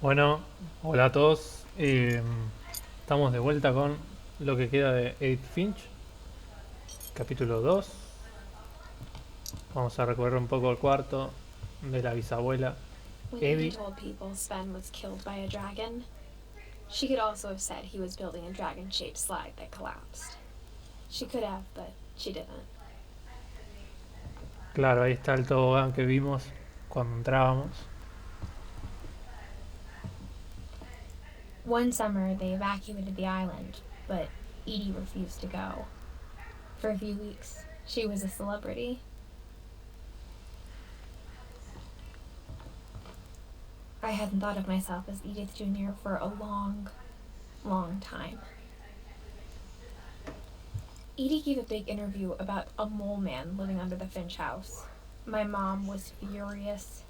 Bueno, hola a todos. Estamos de vuelta con lo que queda de Edith Finch, capítulo 2. Vamos a recorrer un poco el cuarto de la bisabuela When Edie Evie. told people Sven was killed by a dragon, she could also have said he was building a dragon-shaped slide that collapsed. She could have, but she didn't. Claro, ahí está el tobogán que vimos cuando entrábamos. One summer, they evacuated the island, but Edie refused to go. For a few weeks, she was a celebrity. I hadn't thought of myself as Edith Jr. for a long, long time. Edie gave a big interview about a mole man living under the Finch house. My mom was furious.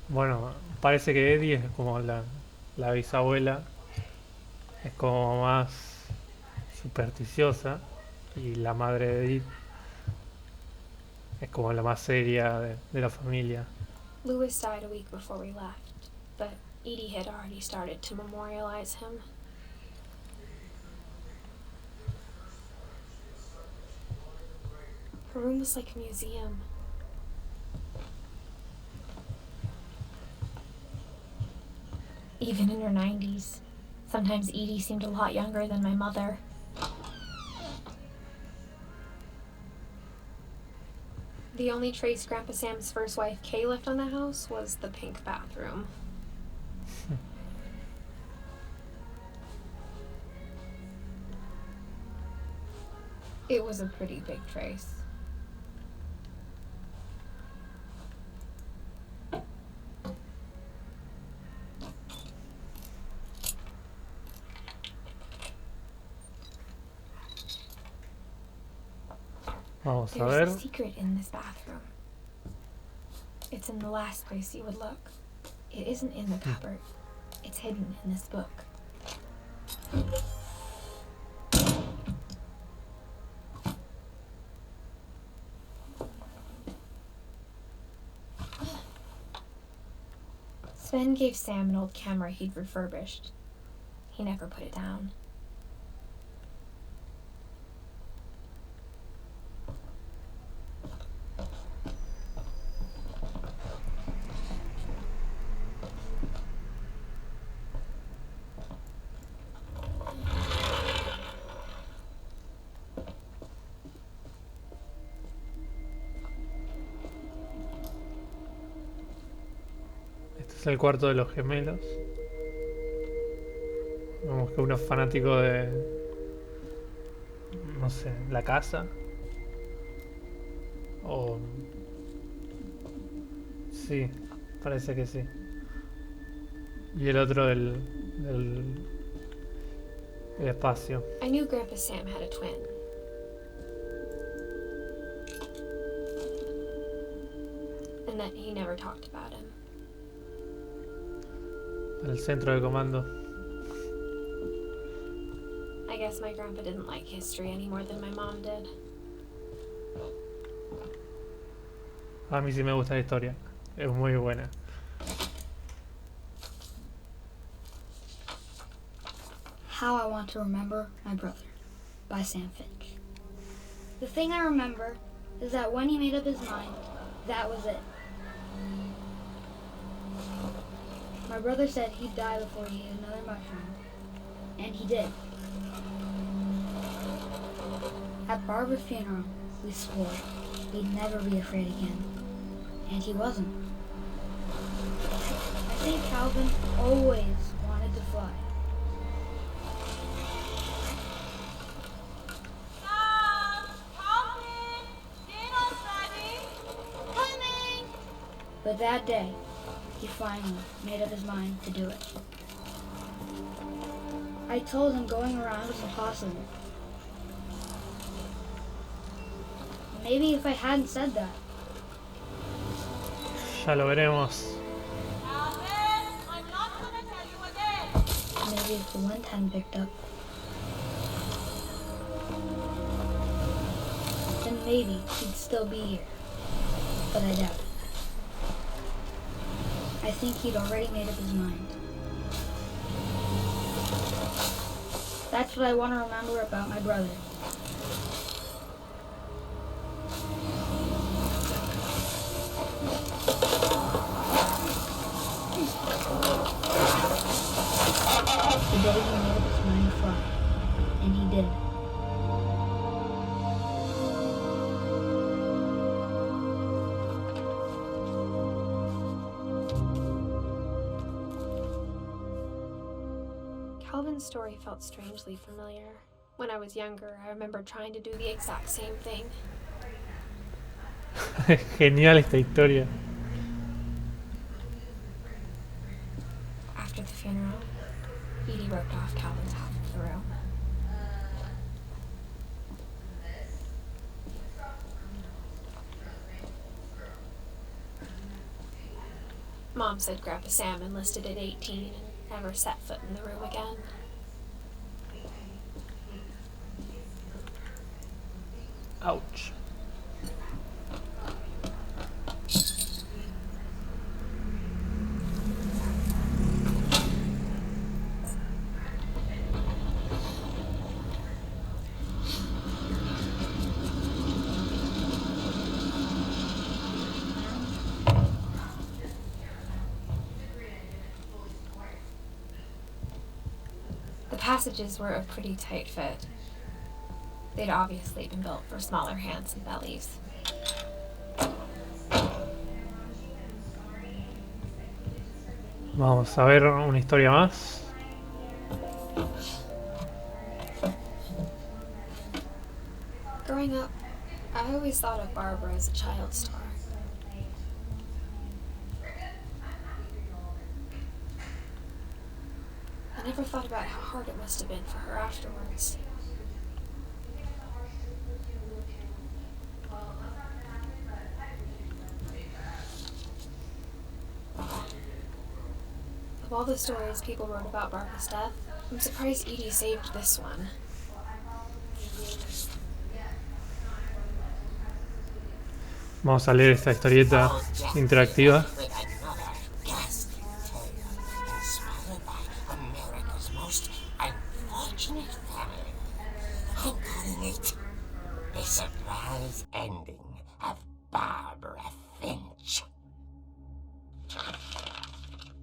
Bueno, parece que Eddie es como la bisabuela, es como más supersticiosa y la madre de Edith es como la más seria de la familia. Louis died a week before we left, but Edie had already started to memorialize him. Her room was like a museum. Even in her 90s, sometimes Edie seemed a lot younger than my mother. The only trace Grandpa Sam's first wife, Kay, left on the house was the pink bathroom. It was a pretty big trace. Vamos a There's ver. a secret in this bathroom. It's in the last place you would look. It isn't in the cupboard. It's hidden in this book. Sven gave Sam an old camera he'd refurbished. He never put it down. Este es el cuarto de los gemelos. Vemos que uno es fanático de, no sé, la casa. O... Sí, parece que sí. Y el otro del espacio. I knew Grandpa Sam had a twin. And that he never talked about him. El centro de comando. I guess my grandpa didn't like history any more than my mom did. A mí sí me gusta la historia. Es muy buena. How I Want to Remember My Brother by Sam Finch. The thing I remember is that when he made up his mind, that was it. My brother said he'd die before he ate another mushroom, and he did. At Barbara's funeral, we swore we'd never be afraid again, and he wasn't. I think Calvin always wanted to fly. But that day, he finally made up his mind to do it. I told him going around was impossible. Maybe if I hadn't said that, Ya lo veremos. maybe if the wind hadn't picked up, then maybe he'd still be here. But I doubt it. I think he'd already made up his mind. That's what I want to remember about my brother. The day he made up his mind to fly. And he did. Calvin's story felt strangely familiar. When I was younger, I remember trying to do the exact same thing. Genial esta historia. After the funeral, Edie roped off Calvin's half of the room. Mom said Grandpa Sam enlisted at 18 and never set foot in the room again. Ouch. The passages were a pretty tight fit. They'd obviously been built for smaller hands and bellies. Vamos a ver una historia más. Growing up, I always thought of Barbara as a child star. I never thought about how hard it must have been for her afterwards. Of all the stories people wrote about Barbara's death, I'm surprised Edie saved this one. Vamos a leer esta historieta interactiva. America's most unfortunate family. I'm calling it The Surprise Ending of Barbara Finch.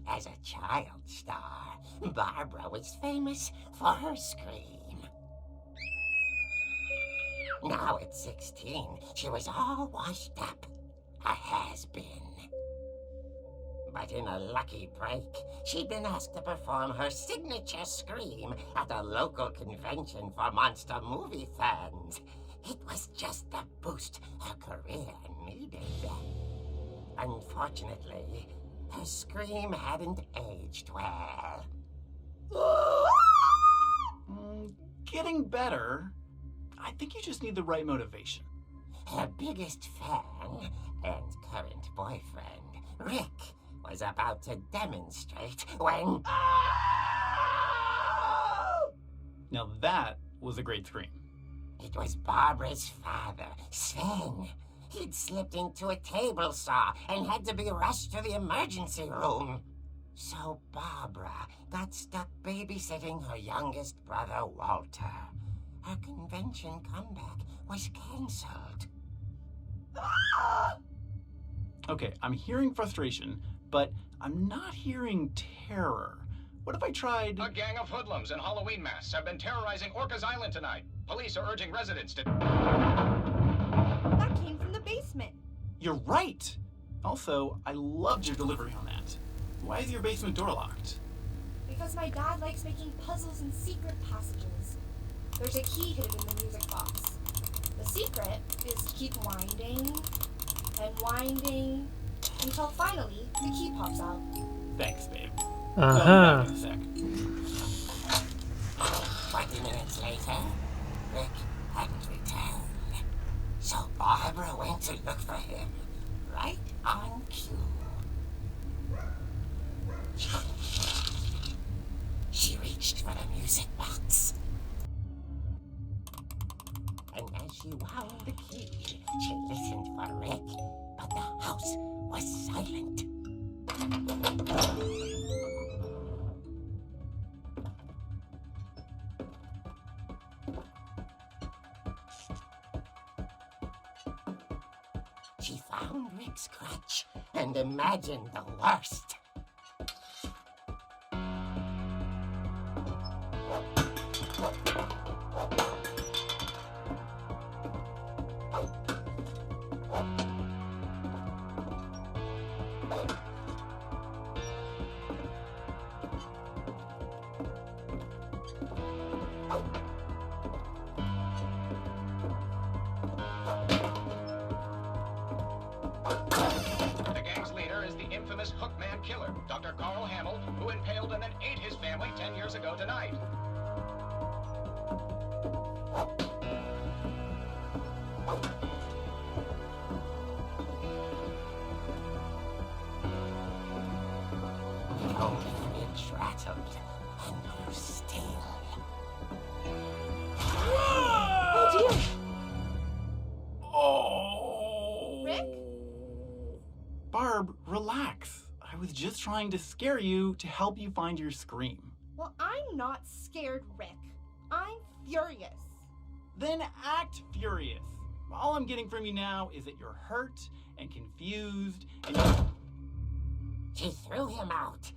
As a child star, Barbara was famous for her scream. Now at 16, she was all washed up, a has-been. But in a lucky break, she'd been asked to perform her signature scream at a local convention for monster movie fans. It was just the boost her career needed. Unfortunately, her scream hadn't aged well. Getting better. I think you just need the right motivation. Her biggest fan and current boyfriend, Rick, was about to demonstrate when... Now that was a great scream. It was Barbara's father, Sven. He'd slipped into a table saw and had to be rushed to the emergency room. So Barbara got stuck babysitting her youngest brother, Walter. Her convention comeback was cancelled. Okay, I'm hearing frustration, but I'm not hearing terror. What if I tried... A gang of hoodlums in Halloween masks have been terrorizing Orcas Island tonight. Police are urging residents to... That came from the basement. You're right! Also, I loved your delivery on that. Why is your basement door locked? Because my dad likes making puzzles and secret passages. There's a key hidden in the music box. The secret is to keep winding and winding until finally the key pops out. Thanks, babe. Ajá. I'll be back in a sec. 20 minutes later, Rick hadn't returned. So Barbara went to look for him, right on cue. She reached for the music box. And as she wound the key, she listened for Rick, but the house was silent. She found Rick's crutch and imagined the worst. The gang's leader is the infamous Hookman killer, Dr. Carl Hamill, who impaled and then ate his family 10 years ago tonight. The old fridge rattled and grew still. Oh dear! Oh! Rick? Barb, relax. I was just trying to scare you to help you find your scream. Well, I'm not scared, Rick. I'm furious. Then act furious. All I'm getting from you now is that you're hurt and confused and She threw him out,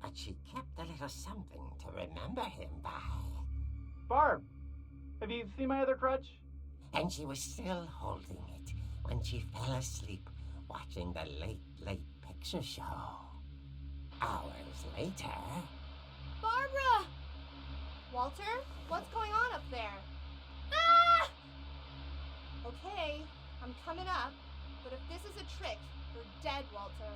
but she kept a little something to remember him by. Barb, have you seen my other crutch? And she was still holding it when she fell asleep watching the late picture show. Hours later... Barbara! Walter, what's going on up there? Ah! Okay, I'm coming up, but if this is a trick, you're dead, Walter.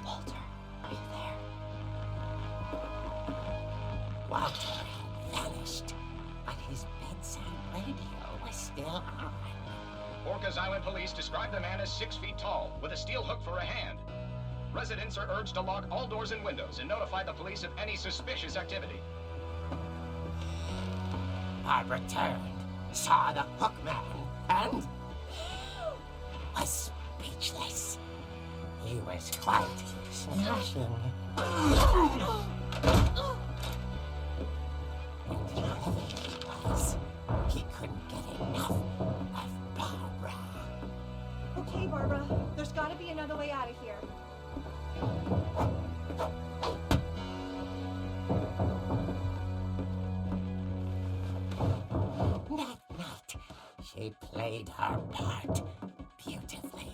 Walter, are you there? Walter had vanished, but his bedside radio was still on. Orcas Island police describe the man as 6 feet tall, with a steel hook for a hand. Residents are urged to lock all doors and windows and notify the police of any suspicious activity. Barbara turned, saw the hook man, and was speechless. He was quite smashing. And whoever he was, he couldn't get enough of Barbara. Okay, Barbara, there's gotta be another way out of here. That night, she played her part beautifully.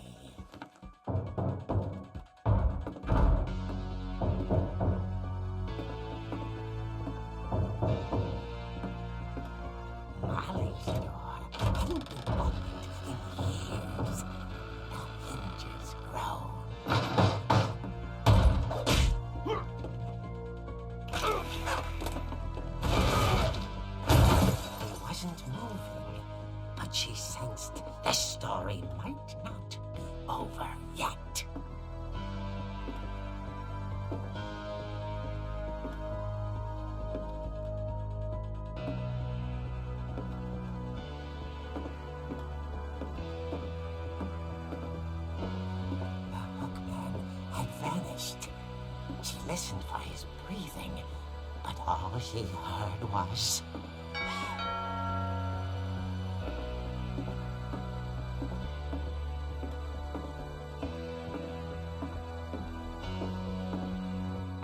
Molly's door hadn't been opened in years. The hinges groaned. He wasn't moving, but she sensed the story might not be over yet. The hookman had vanished. She listened for his breathing, but all she heard was...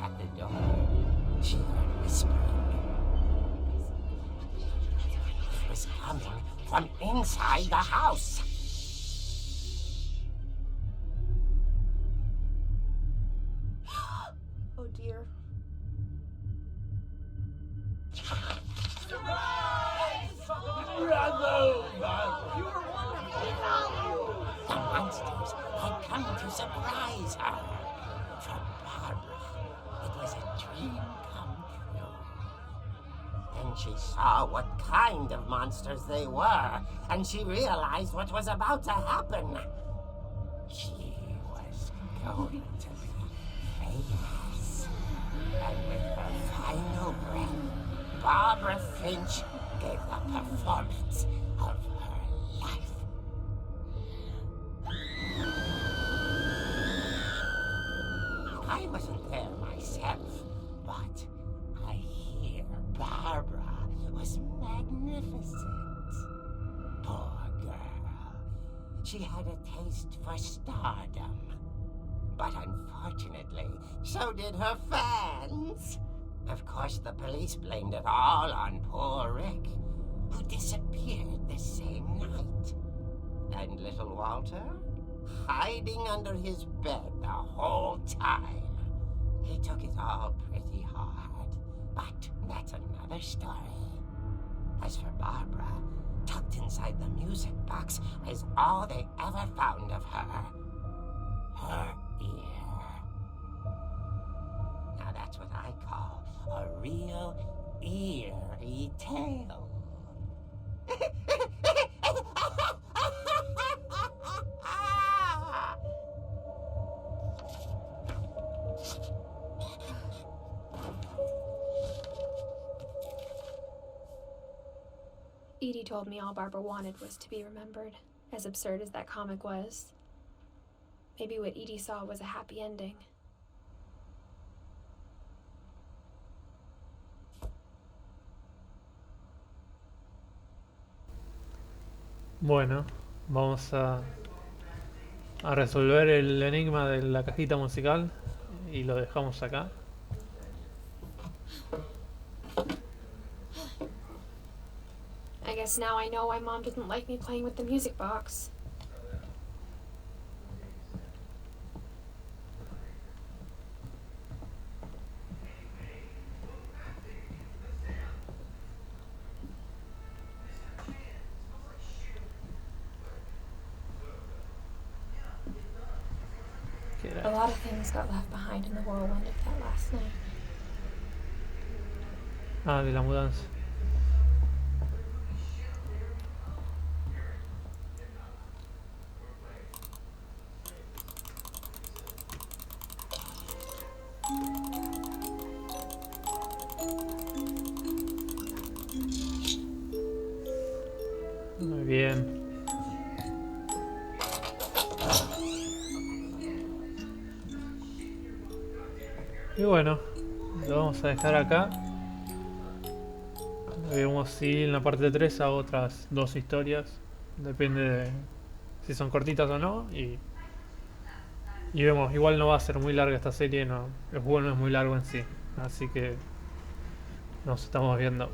At the door, she heard whispering. It was coming from inside the house. Oh dear. The monsters had come to surprise her. For when she saw what kind of monsters they were, and she realized what was about to happen. She was going to be famous. And with her final breath, Barbara Finch gave the performance of her life. I wasn't there myself, but I hear Barbara was magnificent. Poor girl. She had a taste for stardom. But unfortunately, so did her fans. Of course, the police blamed it all on poor Rick, who disappeared the same night. And little Walter? Hiding under his bed the whole time. He took it all pretty hard, but that's another story. As for Barbara, tucked inside the music box is all they ever found of her. Her ear. Now that's what I call a real eerie tale. Edie told me all Barbara wanted was to be remembered, as absurd as that comic was. Maybe what Edie saw was a happy ending. Bueno, vamos a resolver el enigma de la cajita musical y lo dejamos acá. I guess now I know why Mom didn't like me playing with the music box. A lot of things got left behind in the whirlwind of that last night. Ah, de la mudanza. Muy bien. Y bueno, lo vamos a dejar acá. Vemos si en la parte 3 hago otras dos historias. Depende de si son cortitas o no. Y vemos, igual no va a ser muy larga esta serie. No, el juego no es muy largo en sí. Así que nos estamos viendo.